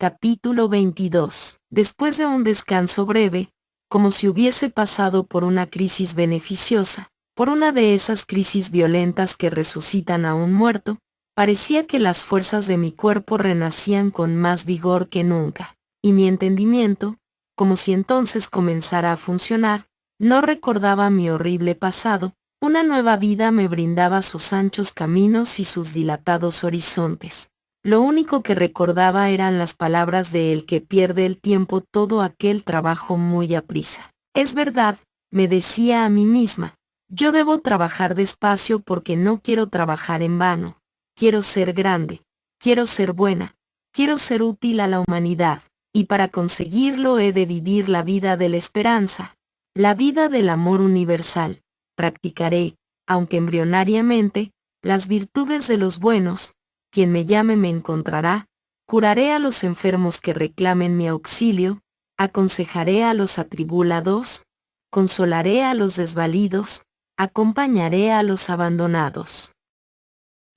Capítulo 22. Después de un descanso breve, como si hubiese pasado por una crisis beneficiosa, por una de esas crisis violentas que resucitan a un muerto, parecía que las fuerzas de mi cuerpo renacían con más vigor que nunca, y mi entendimiento, como si entonces comenzara a funcionar, no recordaba mi horrible pasado. Una nueva vida me brindaba sus anchos caminos y sus dilatados horizontes. Lo único que recordaba eran las palabras de el que pierde el tiempo todo aquel trabajo muy aprisa. Es verdad, me decía a mí misma, yo debo trabajar despacio porque no quiero trabajar en vano. Quiero ser grande, quiero ser buena, quiero ser útil a la humanidad, y para conseguirlo he de vivir la vida de la esperanza, la vida del amor universal. Practicaré, aunque embrionariamente, las virtudes de los buenos. Quien me llame me encontrará, curaré a los enfermos que reclamen mi auxilio, aconsejaré a los atribulados, consolaré a los desvalidos, acompañaré a los abandonados.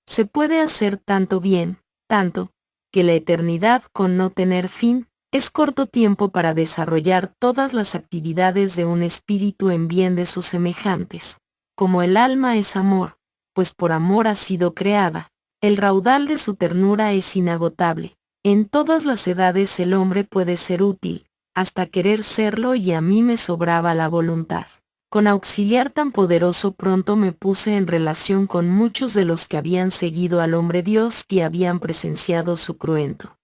Se puede hacer tanto bien, tanto, que la eternidad con no tener fin, es corto tiempo para desarrollar todas las actividades de un espíritu en bien de sus semejantes. Como el alma es amor, pues por amor ha sido creada, el raudal de su ternura es inagotable. En todas las edades el hombre puede ser útil, hasta querer serlo, y a mí me sobraba la voluntad. Con auxiliar tan poderoso pronto me puse en relación con muchos de los que habían seguido al hombre Dios y habían presenciado su cruento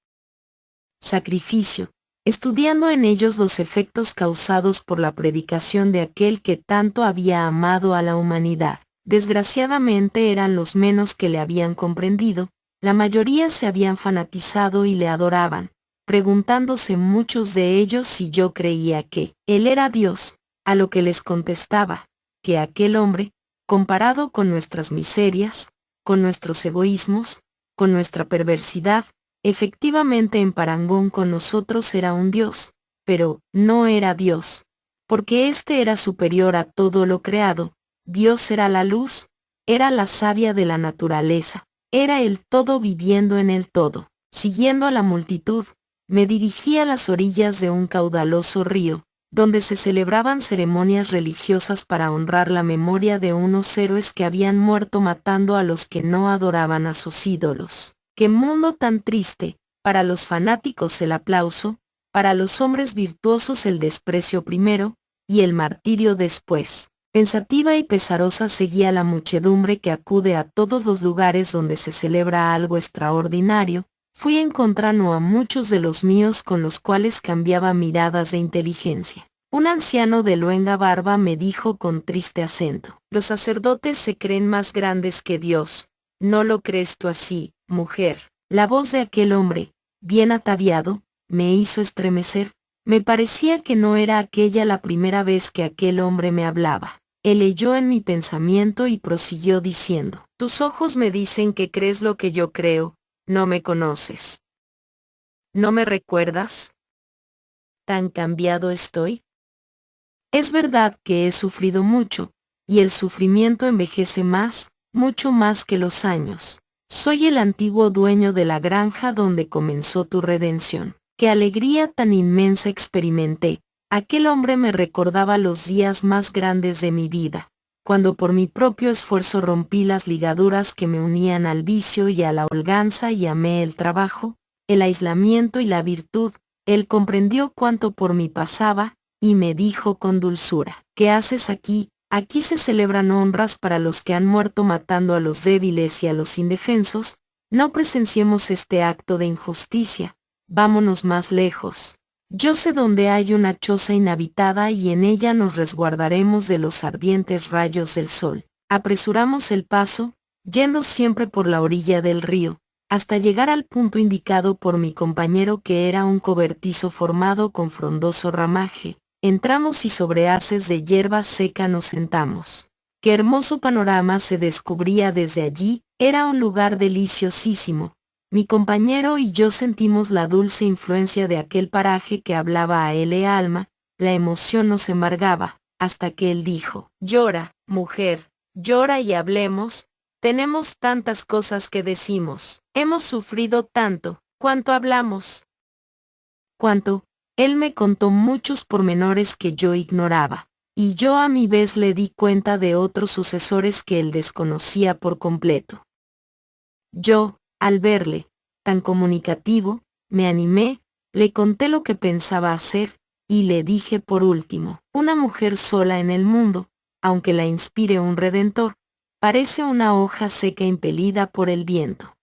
sacrificio, estudiando en ellos los efectos causados por la predicación de aquel que tanto había amado a la humanidad. Desgraciadamente eran los menos que le habían comprendido, la mayoría se habían fanatizado y le adoraban, preguntándose muchos de ellos si yo creía que Él era Dios, a lo que les contestaba, que aquel hombre, comparado con nuestras miserias, con nuestros egoísmos, con nuestra perversidad, efectivamente en parangón con nosotros era un Dios, pero no era Dios, porque éste era superior a todo lo creado. Dios era la luz, era la savia de la naturaleza, era el todo viviendo en el todo. Siguiendo a la multitud, me dirigí a las orillas de un caudaloso río, donde se celebraban ceremonias religiosas para honrar la memoria de unos héroes que habían muerto matando a los que no adoraban a sus ídolos. ¡Qué mundo tan triste! Para los fanáticos el aplauso, para los hombres virtuosos el desprecio primero, y el martirio después. Pensativa y pesarosa seguía la muchedumbre que acude a todos los lugares donde se celebra algo extraordinario. Fui encontrando a muchos de los míos con los cuales cambiaba miradas de inteligencia. Un anciano de luenga barba me dijo con triste acento: los sacerdotes se creen más grandes que Dios. ¿No lo crees tú así, mujer? La voz de aquel hombre, bien ataviado, me hizo estremecer. Me parecía que no era aquella la primera vez que aquel hombre me hablaba. Él leyó en mi pensamiento y prosiguió diciendo: tus ojos me dicen que crees lo que yo creo. No me conoces. ¿No me recuerdas? ¿Tan cambiado estoy? Es verdad que he sufrido mucho, y el sufrimiento envejece más, mucho más que los años. Soy el antiguo dueño de la granja donde comenzó tu redención. ¡Qué alegría tan inmensa experimenté! Aquel hombre me recordaba los días más grandes de mi vida, cuando por mi propio esfuerzo rompí las ligaduras que me unían al vicio y a la holganza y amé el trabajo, el aislamiento y la virtud. Él comprendió cuánto por mí pasaba, y me dijo con dulzura: ¿qué haces aquí? Aquí se celebran honras para los que han muerto matando a los débiles y a los indefensos. No presenciemos este acto de injusticia. Vámonos más lejos. Yo sé dónde hay una choza inhabitada y en ella nos resguardaremos de los ardientes rayos del sol. Apresuramos el paso, yendo siempre por la orilla del río, hasta llegar al punto indicado por mi compañero, que era un cobertizo formado con frondoso ramaje. Entramos y sobre haces de hierba seca nos sentamos. Qué hermoso panorama se descubría desde allí, era un lugar deliciosísimo. Mi compañero y yo sentimos la dulce influencia de aquel paraje que hablaba a él alma, la emoción nos embargaba, hasta que él dijo: llora, mujer, llora y hablemos, tenemos tantas cosas que decimos, hemos sufrido tanto, cuánto hablamos. cuanto, él me contó muchos pormenores que yo ignoraba, y yo a mi vez le di cuenta de otros sucesores que él desconocía por completo. Yo, al verle, tan comunicativo, me animé, le conté lo que pensaba hacer, y le dije por último, una mujer sola en el mundo, aunque la inspire un redentor, parece una hoja seca impelida por el viento.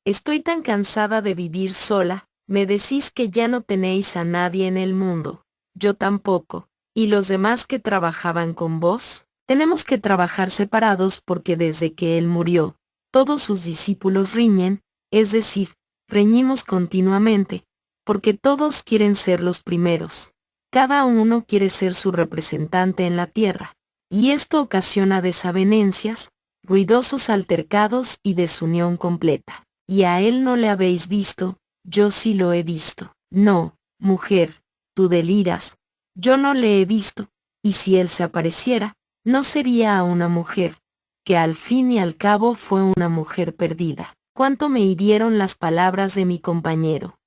Estoy tan cansada de vivir sola, me decís que ya no tenéis a nadie en el mundo, yo tampoco, y los demás que trabajaban con vos, tenemos que trabajar separados porque desde que él murió, todos sus discípulos riñen, es decir, reñimos continuamente, porque todos quieren ser los primeros, cada uno quiere ser su representante en la tierra, y esto ocasiona desavenencias, ruidosos altercados y desunión completa. Y a él no le habéis visto, yo sí lo he visto. No, mujer, tú deliras, yo no le he visto, y si él se apareciera, no sería a una mujer, que al fin y al cabo fue una mujer perdida. Cuánto me hirieron las palabras de mi compañero.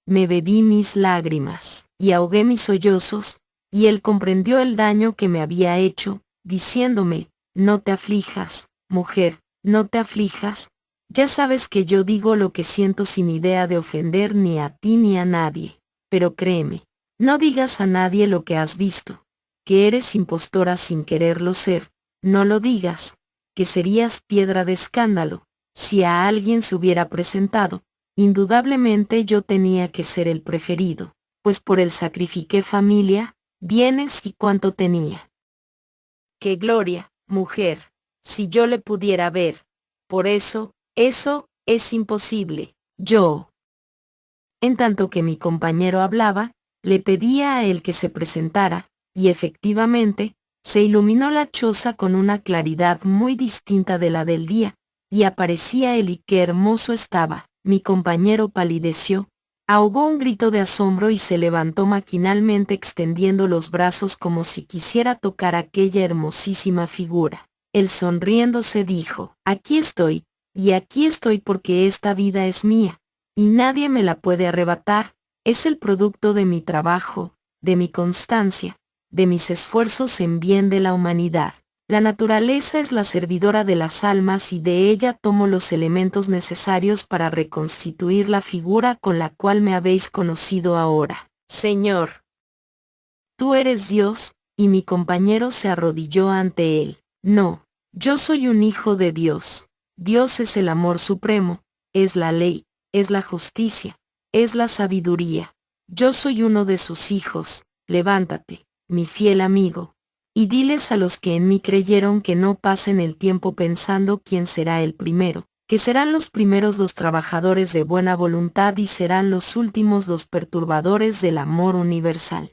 Me bebí mis lágrimas, y ahogué mis sollozos, y él comprendió el daño que me había hecho, diciéndome, no te aflijas, mujer, no te aflijas, ya sabes que yo digo lo que siento sin idea de ofender ni a ti ni a nadie, pero créeme, no digas a nadie lo que has visto, que eres impostora sin quererlo ser, no lo digas, que serías piedra de escándalo, si a alguien se hubiera presentado, indudablemente yo tenía que ser el preferido, pues por él sacrifiqué familia, bienes y cuanto tenía. ¡Qué gloria, mujer, si yo le pudiera ver! Por eso es imposible. Yo. En tanto que mi compañero hablaba, le pedía a él que se presentara, y efectivamente, se iluminó la choza con una claridad muy distinta de la del día, y aparecía él y qué hermoso estaba. Mi compañero palideció, ahogó un grito de asombro y se levantó maquinalmente extendiendo los brazos como si quisiera tocar aquella hermosísima figura. Él sonriéndose dijo, aquí estoy, y aquí estoy porque esta vida es mía, y nadie me la puede arrebatar, es el producto de mi trabajo, de mi constancia, de mis esfuerzos en bien de la humanidad. La naturaleza es la servidora de las almas y de ella tomo los elementos necesarios para reconstituir la figura con la cual me habéis conocido ahora. Señor, tú eres Dios, y mi compañero se arrodilló ante él. No, yo soy un hijo de Dios. Dios es el amor supremo, es la ley, es la justicia, es la sabiduría. Yo soy uno de sus hijos, levántate, mi fiel amigo, y diles a los que en mí creyeron que no pasen el tiempo pensando quién será el primero, que serán los primeros los trabajadores de buena voluntad y serán los últimos los perturbadores del amor universal.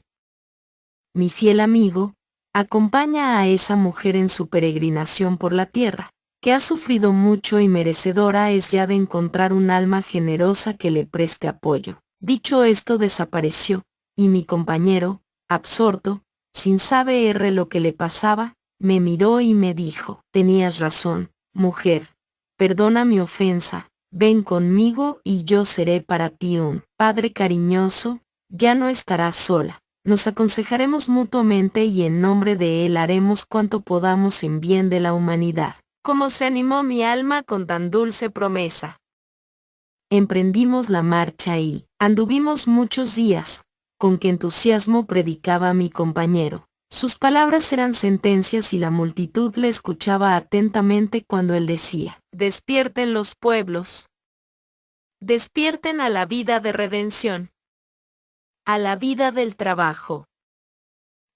Mi fiel amigo, acompaña a esa mujer en su peregrinación por la tierra, que ha sufrido mucho y merecedora es ya de encontrar un alma generosa que le preste apoyo. Dicho esto desapareció, y mi compañero, absorto, sin saber lo que le pasaba, me miró y me dijo, tenías razón, mujer, perdona mi ofensa, ven conmigo y yo seré para ti un padre cariñoso, ya no estarás sola. Nos aconsejaremos mutuamente y en nombre de él haremos cuanto podamos en bien de la humanidad. Como se animó mi alma con tan dulce promesa. Emprendimos la marcha y anduvimos muchos días, con qué entusiasmo predicaba mi compañero. Sus palabras eran sentencias y la multitud le escuchaba atentamente cuando él decía, despierten los pueblos. Despierten a la vida de redención. A la vida del trabajo.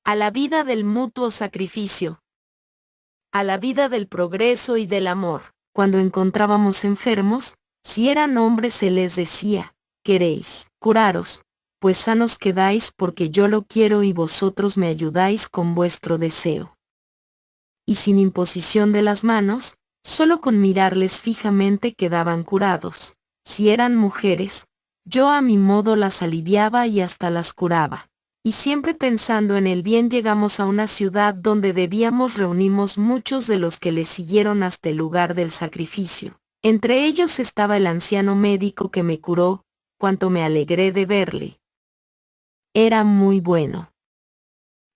A la vida del mutuo sacrificio. A la vida del progreso y del amor. Cuando encontrábamos enfermos, si eran hombres se les decía, queréis curaros, pues sanos quedáis porque yo lo quiero y vosotros me ayudáis con vuestro deseo. Y sin imposición de las manos, solo con mirarles fijamente quedaban curados. Si eran mujeres, yo a mi modo las aliviaba y hasta las curaba. Y siempre pensando en el bien llegamos a una ciudad donde debíamos reunimos muchos de los que le siguieron hasta el lugar del sacrificio. Entre ellos estaba el anciano médico que me curó, cuánto me alegré de verle. Era muy bueno.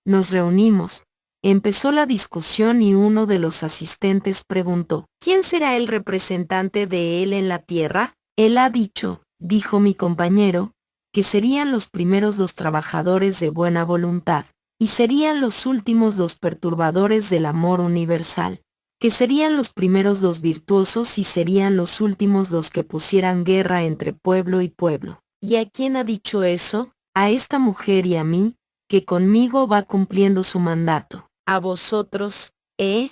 Nos reunimos. Empezó la discusión y uno de los asistentes preguntó, ¿quién será el representante de él en la tierra? Él ha dicho, dijo mi compañero, que serían los primeros los trabajadores de buena voluntad, y serían los últimos los perturbadores del amor universal, que serían los primeros los virtuosos y serían los últimos los que pusieran guerra entre pueblo y pueblo. ¿Y a quién ha dicho eso? A esta mujer y a mí, que conmigo va cumpliendo su mandato. ¿A vosotros, eh?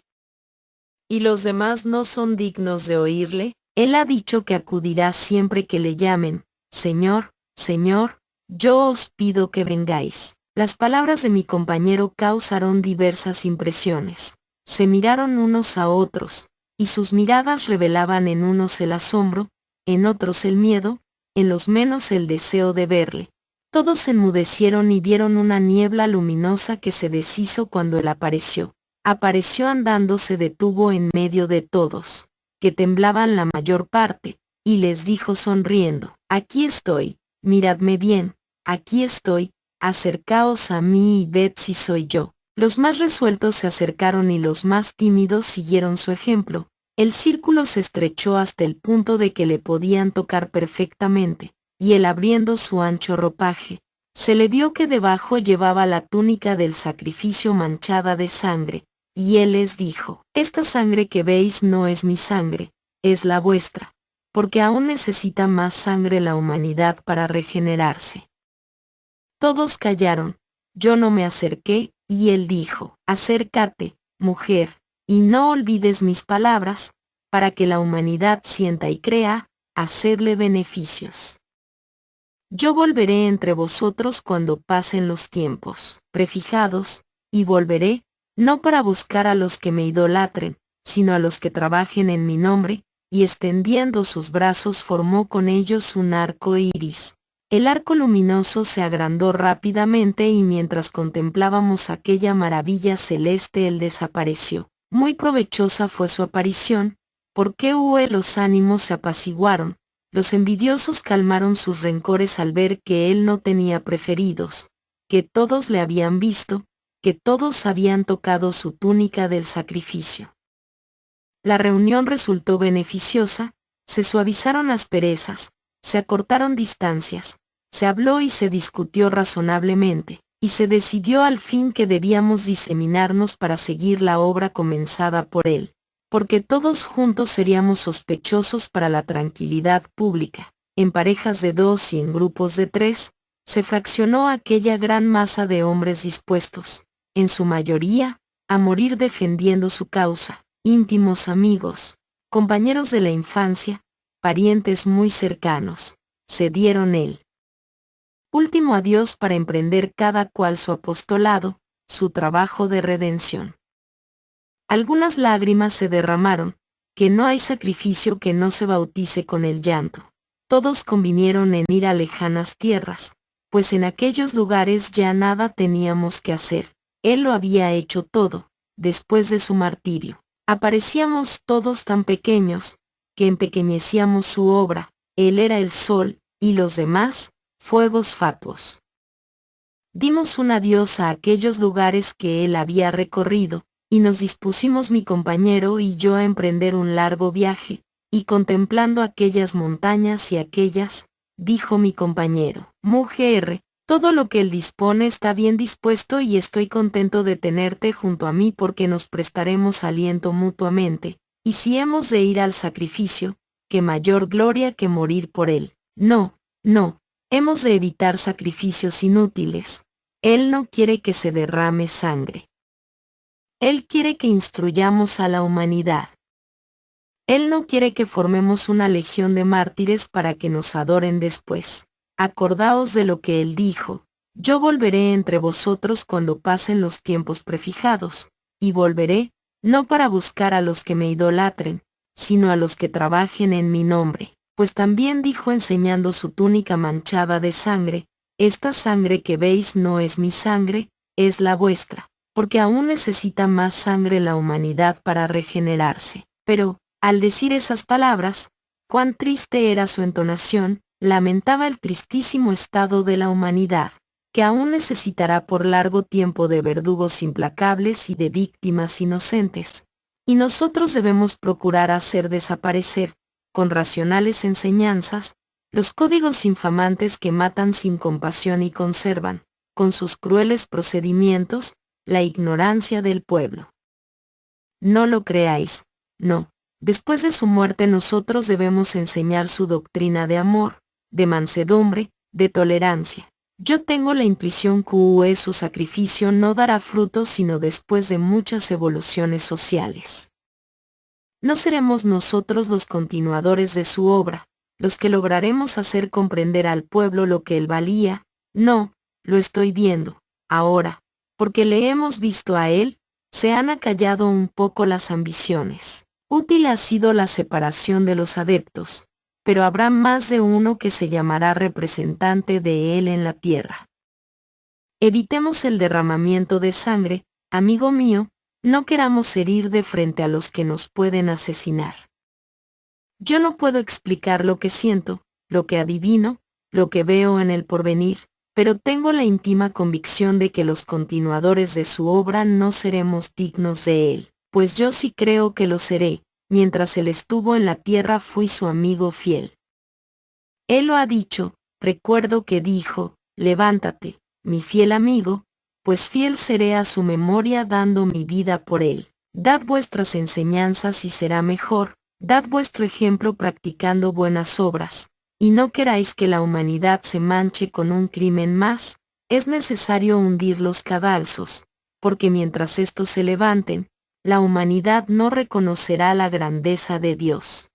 ¿Y los demás no son dignos de oírle? Él ha dicho que acudirá siempre que le llamen, Señor, Señor, yo os pido que vengáis. Las palabras de mi compañero causaron diversas impresiones. Se miraron unos a otros, y sus miradas revelaban en unos el asombro, en otros el miedo, en los menos el deseo de verle. Todos se enmudecieron y vieron una niebla luminosa que se deshizo cuando él apareció. Apareció andando, se detuvo en medio de todos, que temblaban la mayor parte, y les dijo sonriendo, aquí estoy, miradme bien, aquí estoy, acercaos a mí y ved si soy yo. Los más resueltos se acercaron y los más tímidos siguieron su ejemplo. El círculo se estrechó hasta el punto de que le podían tocar perfectamente, y él abriendo su ancho ropaje, se le vio que debajo llevaba la túnica del sacrificio manchada de sangre, y él les dijo, esta sangre que veis no es mi sangre, es la vuestra, porque aún necesita más sangre la humanidad para regenerarse. Todos callaron, yo no me acerqué, y él dijo, acércate, mujer, y no olvides mis palabras, para que la humanidad sienta y crea, hacedle beneficios. Yo volveré entre vosotros cuando pasen los tiempos prefijados, y volveré, no para buscar a los que me idolatren, sino a los que trabajen en mi nombre, y extendiendo sus brazos formó con ellos un arco iris. El arco luminoso se agrandó rápidamente y mientras contemplábamos aquella maravilla celeste él desapareció. Muy provechosa fue su aparición, porque los ánimos se apaciguaron, los envidiosos calmaron sus rencores al ver que él no tenía preferidos, que todos le habían visto, que todos habían tocado su túnica del sacrificio. La reunión resultó beneficiosa, se suavizaron asperezas, se acortaron distancias, se habló y se discutió razonablemente, y se decidió al fin que debíamos diseminarnos para seguir la obra comenzada por él, porque todos juntos seríamos sospechosos para la tranquilidad pública. En parejas de 2 y en grupos de 3, se fraccionó aquella gran masa de hombres dispuestos, en su mayoría, a morir defendiendo su causa, íntimos amigos, compañeros de la infancia, parientes muy cercanos, se dieron el último adiós para emprender cada cual su apostolado, su trabajo de redención. Algunas lágrimas se derramaron, que no hay sacrificio que no se bautice con el llanto. Todos convinieron en ir a lejanas tierras, pues en aquellos lugares ya nada teníamos que hacer. Él lo había hecho todo, después de su martirio. Aparecíamos todos tan pequeños, que empequeñecíamos su obra. Él era el sol, y los demás, fuegos fatuos. Dimos un adiós a aquellos lugares que él había recorrido, y nos dispusimos mi compañero y yo a emprender un largo viaje, y contemplando aquellas montañas y aquellas, dijo mi compañero, mujer, todo lo que él dispone está bien dispuesto y estoy contento de tenerte junto a mí porque nos prestaremos aliento mutuamente, y si hemos de ir al sacrificio, qué mayor gloria que morir por él. No, no, hemos de evitar sacrificios inútiles. Él no quiere que se derrame sangre. Él quiere que instruyamos a la humanidad. Él no quiere que formemos una legión de mártires para que nos adoren después. Acordaos de lo que él dijo, yo volveré entre vosotros cuando pasen los tiempos prefijados, y volveré, no para buscar a los que me idolatren, sino a los que trabajen en mi nombre. Pues también dijo enseñando su túnica manchada de sangre, esta sangre que veis no es mi sangre, es la vuestra, porque aún necesita más sangre la humanidad para regenerarse. Pero, al decir esas palabras, cuán triste era su entonación, lamentaba el tristísimo estado de la humanidad, que aún necesitará por largo tiempo de verdugos implacables y de víctimas inocentes. Y nosotros debemos procurar hacer desaparecer, con racionales enseñanzas, los códigos infamantes que matan sin compasión y conservan, con sus crueles procedimientos, la ignorancia del pueblo. No lo creáis, no. Después de su muerte nosotros debemos enseñar su doctrina de amor, de mansedumbre, de tolerancia. Yo tengo la intuición que su sacrificio no dará frutos sino después de muchas evoluciones sociales. No seremos nosotros los continuadores de su obra, los que lograremos hacer comprender al pueblo lo que él valía, no, lo estoy viendo, ahora, porque le hemos visto a él, se han acallado un poco las ambiciones. Útil ha sido la separación de los adeptos, pero habrá más de uno que se llamará representante de él en la tierra. Evitemos el derramamiento de sangre, amigo mío, no queramos herir de frente a los que nos pueden asesinar. Yo no puedo explicar lo que siento, lo que adivino, lo que veo en el porvenir, pero tengo la íntima convicción de que los continuadores de su obra no seremos dignos de él, pues yo sí creo que lo seré, mientras él estuvo en la tierra fui su amigo fiel. Él lo ha dicho, recuerdo que dijo, levántate, mi fiel amigo, pues fiel seré a su memoria dando mi vida por él. Dad vuestras enseñanzas y será mejor, dad vuestro ejemplo practicando buenas obras, y no queráis que la humanidad se manche con un crimen más, es necesario hundir los cadalsos, porque mientras estos se levanten, la humanidad no reconocerá la grandeza de Dios.